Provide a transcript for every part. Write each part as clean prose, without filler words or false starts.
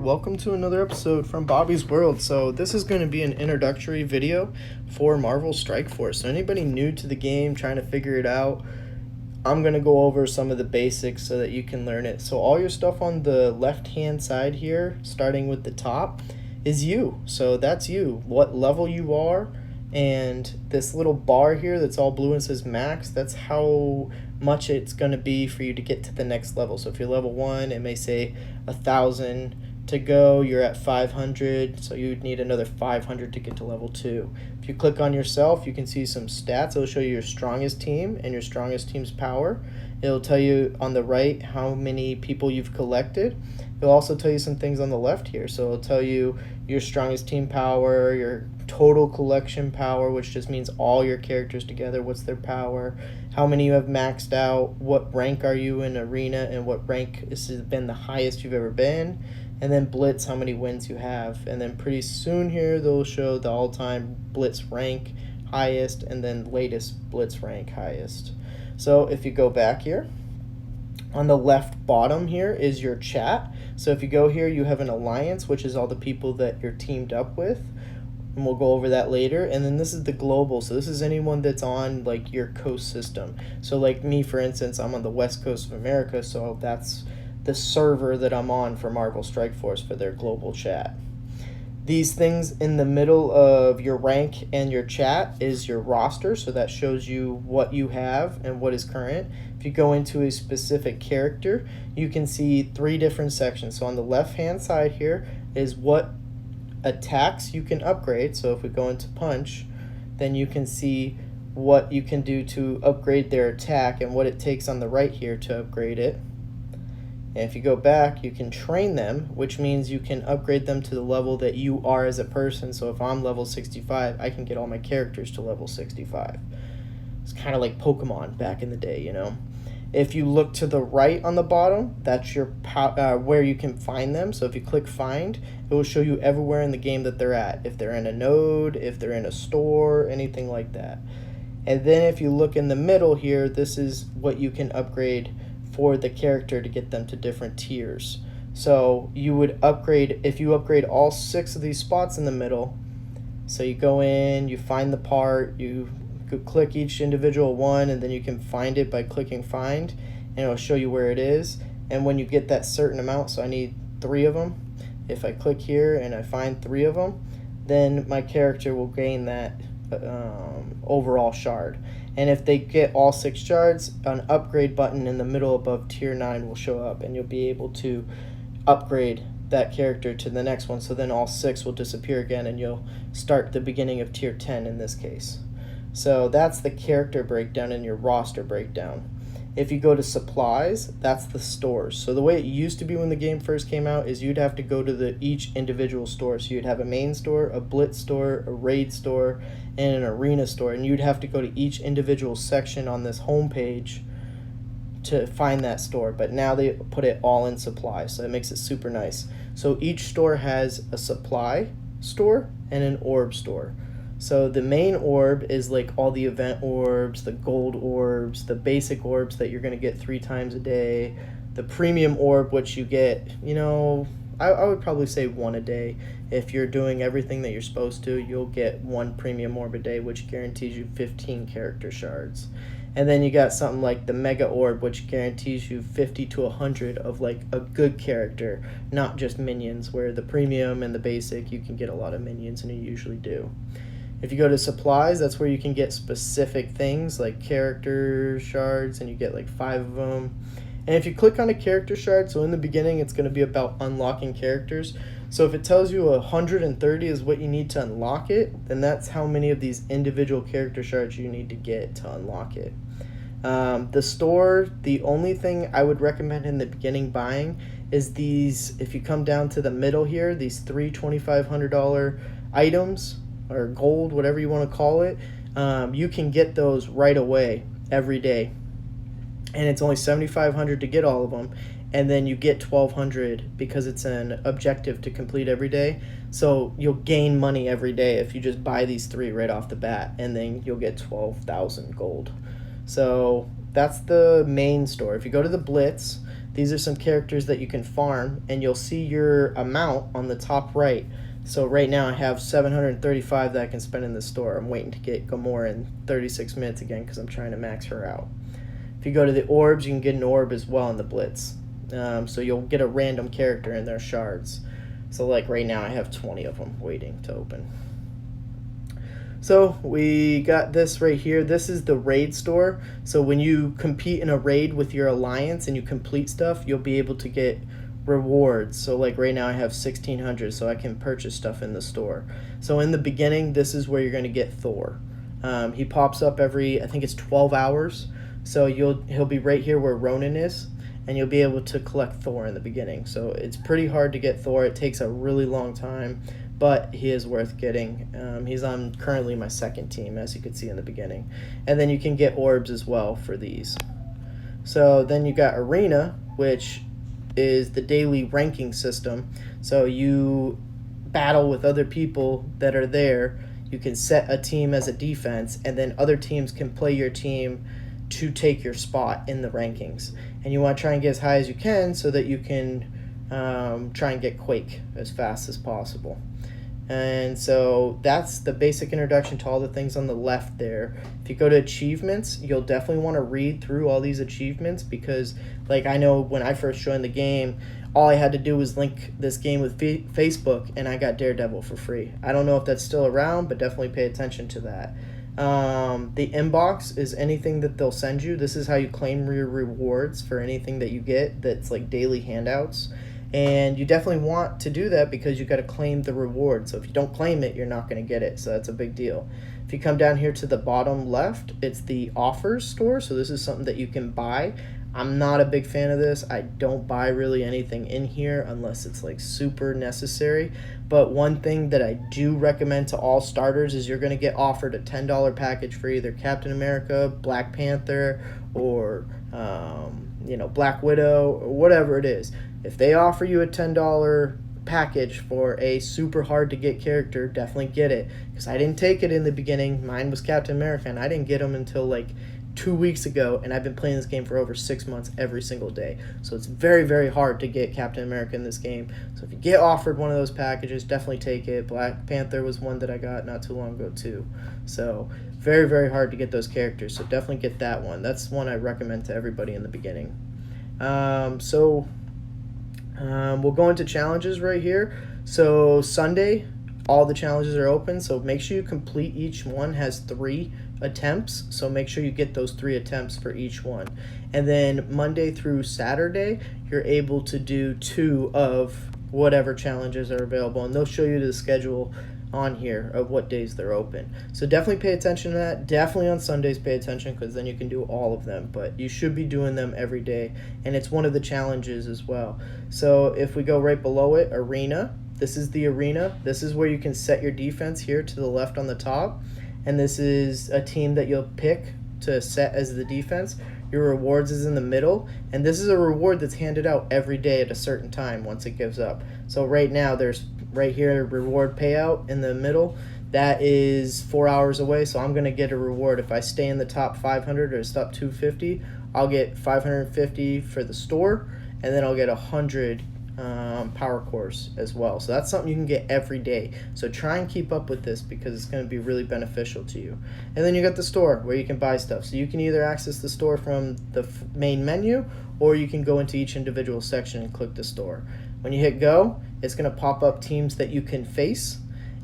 Alright, welcome to another episode from Bobby's World. So this is going to be an introductory video for Marvel Strike Force. So anybody new to the game, trying to figure it out, I'm going to go over some of the basics so that you can learn it. So all your stuff on the left hand side here, starting with the top, is you. So that's you, what level you are, and this little bar here that's all blue and says max, that's how much it's going to be for you to get to the next level. So if you're level 1, it may say 1,000 to go, you're at 500, so you'd need another 500 to get to level 2. If you click on yourself, you can see some stats. It'll show you your strongest team and your strongest team's power. It'll tell you on the right how many people you've collected. It'll also tell you some things on the left here. So it'll tell you your strongest team power, your total collection power, which just means all your characters together, what's their power, how many you have maxed out, what rank are you in arena, and what rank has been the highest you've ever been, and then Blitz, how many wins you have. And then pretty soon here they'll show the all-time Blitz rank highest and then latest Blitz rank highest. So if you go back here, on the left bottom here is your chat. So if you go here, you have an alliance, which is all the people that you're teamed up with, and we'll go over that later. And then this is the global, so this is anyone that's on like your coast system. So like me, for instance, I'm on the west coast of America, so that's the server that I'm on for Marvel Strike Force for their global chat. These things in the middle of your rank and your chat is your roster, so that shows you what you have and what is current. If you go into a specific character, you can see 3 different sections. So on the left hand side here is what attacks you can upgrade. So if we go into punch, then you can see what you can do to upgrade their attack and what it takes on the right here to upgrade it. And if you go back, you can train them, which means you can upgrade them to the level that you are as a person. So if I'm level 65, I can get all my characters to level 65. It's kind of like Pokemon back in the day, you know. If you look to the right on the bottom, that's your where you can find them. So if you click find, it will show you everywhere in the game that they're at. If they're in a node, if they're in a store, anything like that. And then if you look in the middle here, this is what you can upgrade for the character to get them to different tiers. So you would upgrade, if you upgrade all 6 of these spots in the middle, so you go in, you find the part, you could click each individual one, and then you can find it by clicking find, and it'll show you where it is. And when you get that certain amount, so I need 3 of them, if I click here and I find 3 of them, then my character will gain that overall shard. And if they get all 6 shards, an upgrade button in the middle above tier 9 will show up, and you'll be able to upgrade that character to the next one. So then all 6 will disappear again, and you'll start the beginning of tier 10 in this case. So that's the character breakdown and your roster breakdown. If you go to supplies, that's the stores. So the way it used to be when the game first came out is you'd have to go to each individual store. So you'd have a main store, a Blitz store, a raid store, and an arena store. And you'd have to go to each individual section on this home page to find that store. But now they put it all in supply, so it makes it super nice. So each store has a supply store and an orb store. So the main orb is like all the event orbs, the gold orbs, the basic orbs that you're going to get 3 times a day. The premium orb, which you get, you know, I would probably say 1 a day. If you're doing everything that you're supposed to, you'll get 1 premium orb a day, which guarantees you 15 character shards. And then you got something like the mega orb, which guarantees you 50 to 100 of like a good character, not just minions, where the premium and the basic, you can get a lot of minions, and you usually do. If you go to supplies, that's where you can get specific things like character shards, and you get like 5 of them. And if you click on a character shard, so in the beginning it's going to be about unlocking characters. So if it tells you 130 is what you need to unlock it, then that's how many of these individual character shards you need to get to unlock it. The store, the only thing I would recommend in the beginning buying is these, if you come down to the middle here, these 3 $2,500 items, or gold, whatever you want to call it, you can get those right away every day, and it's only $7,500 to get all of them, and then you get $1,200 because it's an objective to complete every day. So you'll gain money every day if you just buy these 3 right off the bat, and then you'll get 12,000 gold. So that's the main store. If you go to the Blitz, These are some characters that you can farm, and you'll see your amount on the top right. So right now I have 735 that I can spend in the store. I'm waiting to get Gamora in 36 minutes again because I'm trying to max her out. If you go to the orbs, you can get an orb as well in the Blitz. So you'll get a random character in their shards. So like right now I have 20 of them waiting to open. So we got this right here. This is the raid store. So when you compete in a raid with your alliance and you complete stuff, you'll be able to get rewards. So like right now I have 1600, so I can purchase stuff in the store. So in the beginning, this is where you're going to get Thor. He pops up every, I think it's 12 hours. So he'll be right here where Ronan is, and you'll be able to collect Thor in the beginning. So it's pretty hard to get Thor. It takes a really long time, but he is worth getting. He's on currently my second team, as you could see in the beginning. And then you can get orbs as well for these. So then you got Arena, which is the daily ranking system. So you battle with other people that are there. You can set a team as a defense, and then other teams can play your team to take your spot in the rankings. And you want to try and get as high as you can so that you can try and get Quake as fast as possible. And so that's the basic introduction to all the things on the left there. If you go to achievements, you'll definitely want to read through all these achievements, because like I know when I first joined the game, all I had to do was link this game with Facebook, and I got Daredevil for free. I don't know if that's still around, but definitely pay attention to that. The inbox is anything that they'll send you. This is how you claim your rewards for anything that you get that's like daily handouts. And you definitely want to do that because you got to claim the reward. So if you don't claim it, you're not going to get it. So that's a big deal. If you come down here to the bottom left, it's the offers store. So this is something that you can buy. I'm not a big fan of this. I don't buy really anything in here unless it's like super necessary. But one thing that I do recommend to all starters is you're going to get offered a $10 package for either Captain America, Black Panther, or Black Widow, or whatever it is. If they offer you a $10 package for a super hard to get character, definitely get it. Because I didn't take it in the beginning. Mine was Captain America, and I didn't get him until like 2 weeks ago, and I've been playing this game for over 6 months every single day. So it's very, very hard to get Captain America in this game. So if you get offered one of those packages, definitely take it. Black Panther was one that I got not too long ago too. So very, very hard to get those characters. So definitely get that one. That's one I recommend to everybody in the beginning. We'll go into challenges right here. So Sunday, all the challenges are open. So make sure you complete each one. Has 3 attempts, so make sure you get those 3 attempts for each one. And then Monday through Saturday, you're able to do 2 of whatever challenges are available, and they'll show you the schedule on here of what days they're open. So definitely pay attention to that. Definitely on Sundays pay attention, because then you can do all of them, but you should be doing them every day, and it's one of the challenges as well. So if we go right below it, Arena, this is the Arena. This is where you can set your defense here to the left on the top. And this is a team that you'll pick to set as the defense. Your rewards is in the middle, and this is a reward that's handed out every day at a certain time once it gives up. So right now there's right here reward payout in the middle. That is 4 hours away, so I'm going to get a reward. If I stay in the top 500 or top 250, I'll get 550 for the store, and then I'll get 100 power cores as well. So that's something you can get every day. So try and keep up with this, because it's going to be really beneficial to you. And then you got the store where you can buy stuff. So you can either access the store from the main menu, or you can go into each individual section and click the store. When you hit go, it's going to pop up teams that you can face,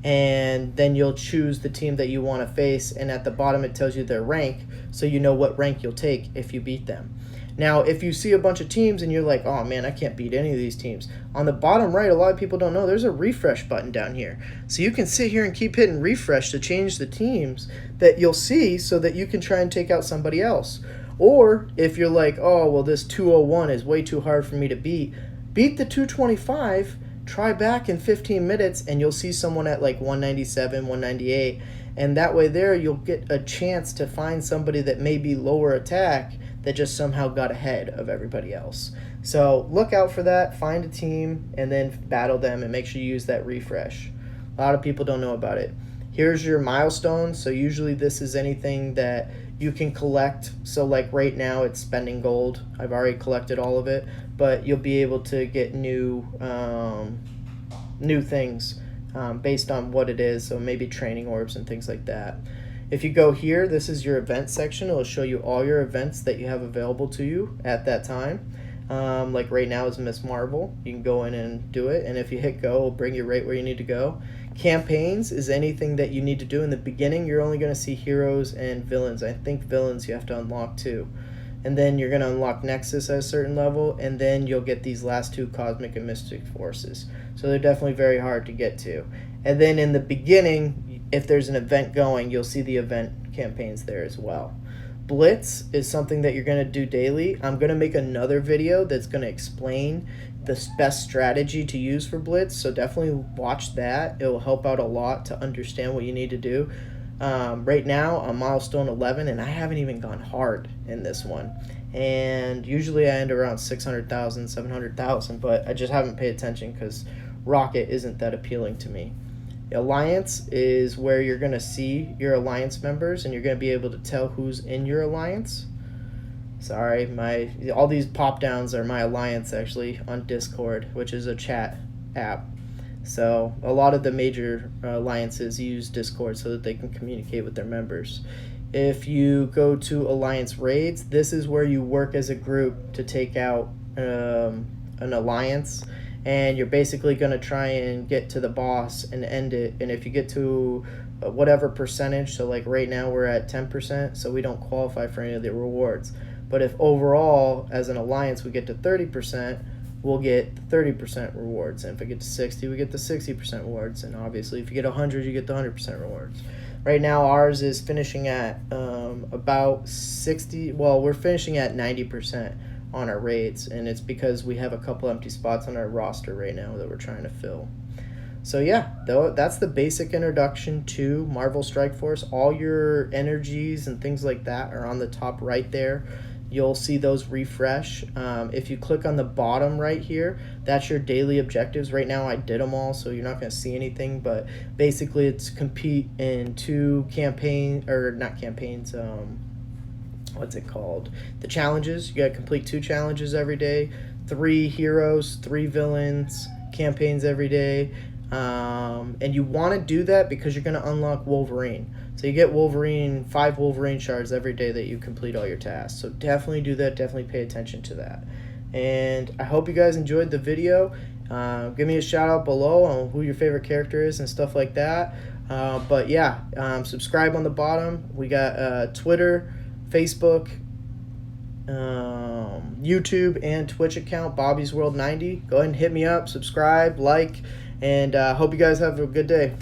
and then you'll choose the team that you want to face, and at the bottom it tells you their rank, so you know what rank you'll take if you beat them. Now, if you see a bunch of teams and you're like, oh man, I can't beat any of these teams, on the bottom right, a lot of people don't know, there's a refresh button down here. So you can sit here and keep hitting refresh to change the teams that you'll see, so that you can try and take out somebody else. Or if you're like, oh, well, this 201 is way too hard for me to beat the 225, try back in 15 minutes, and you'll see someone at like 197, 198, and that way there you'll get a chance to find somebody that may be lower attack that just somehow got ahead of everybody else. So look out for that, find a team, and then battle them, and make sure you use that refresh. A lot of people don't know about it. Here's your milestones. So usually this is anything that you can collect. So like right now it's spending gold. I've already collected all of it, but you'll be able to get new things based on what it is. So maybe training orbs and things like that. If you go here, this is your event section. It'll show you all your events that you have available to you at that time. Like right now is Miss Marvel. You can go in and do it, and if you hit go, it'll bring you right where you need to go. Campaigns is anything that you need to do. In the beginning, you're only going to see heroes and villains. I think villains you have to unlock too. And then you're going to unlock Nexus at a certain level, and then you'll get these last two Cosmic and Mystic Forces. So they're definitely very hard to get to. And then in the beginning, if there's an event going, you'll see the event campaigns there as well. Blitz is something that you're going to do daily. I'm going to make another video that's going to explain the best strategy to use for Blitz, so definitely watch that. It will help out a lot to understand what you need to do. Right now I'm Milestone 11, and I haven't even gone hard in this one. And usually I end around 600,000, 700,000, but I just haven't paid attention because Rocket isn't that appealing to me. Alliance is where you're going to see your alliance members, and you're going to be able to tell who's in your alliance. Sorry, all these pop downs are my alliance actually on Discord, which is a chat app. So a lot of the major alliances use Discord so that they can communicate with their members. If you go to alliance raids, this is where you work as a group to take out an alliance. And you're basically going to try and get to the boss and end it. And if you get to whatever percentage, so like right now we're at 10%, so we don't qualify for any of the rewards. But if overall, as an alliance, we get to 30%, we'll get 30% rewards. And if we get to 60, we get the 60% rewards. And obviously, if you get 100, you get the 100% rewards. Right now, ours is finishing at about 60. Well, we're finishing at 90%. On our raids, and it's because we have a couple empty spots on our roster right now that we're trying to fill. So yeah, that's the basic introduction to Marvel Strike Force. All your energies and things like that are on the top right there. You'll see those refresh. If you click on the bottom right here, that's your daily objectives. Right now I did them all, so you're not going to see anything, but basically it's compete in two campaign, or not campaigns, what's it called? The challenges. You got to complete 2 challenges every day, 3 heroes, 3 villains, campaigns every day. And you want to do that because you're going to unlock Wolverine. So you get 5 Wolverine shards every day that you complete all your tasks. So definitely do that. Definitely pay attention to that. And I hope you guys enjoyed the video. Give me a shout out below on who your favorite character is and stuff like that. But yeah, subscribe on the bottom. We got Twitter, Facebook, YouTube, and Twitch account, Bobby's World 90. Go ahead and hit me up, subscribe, like, and hope you guys have a good day.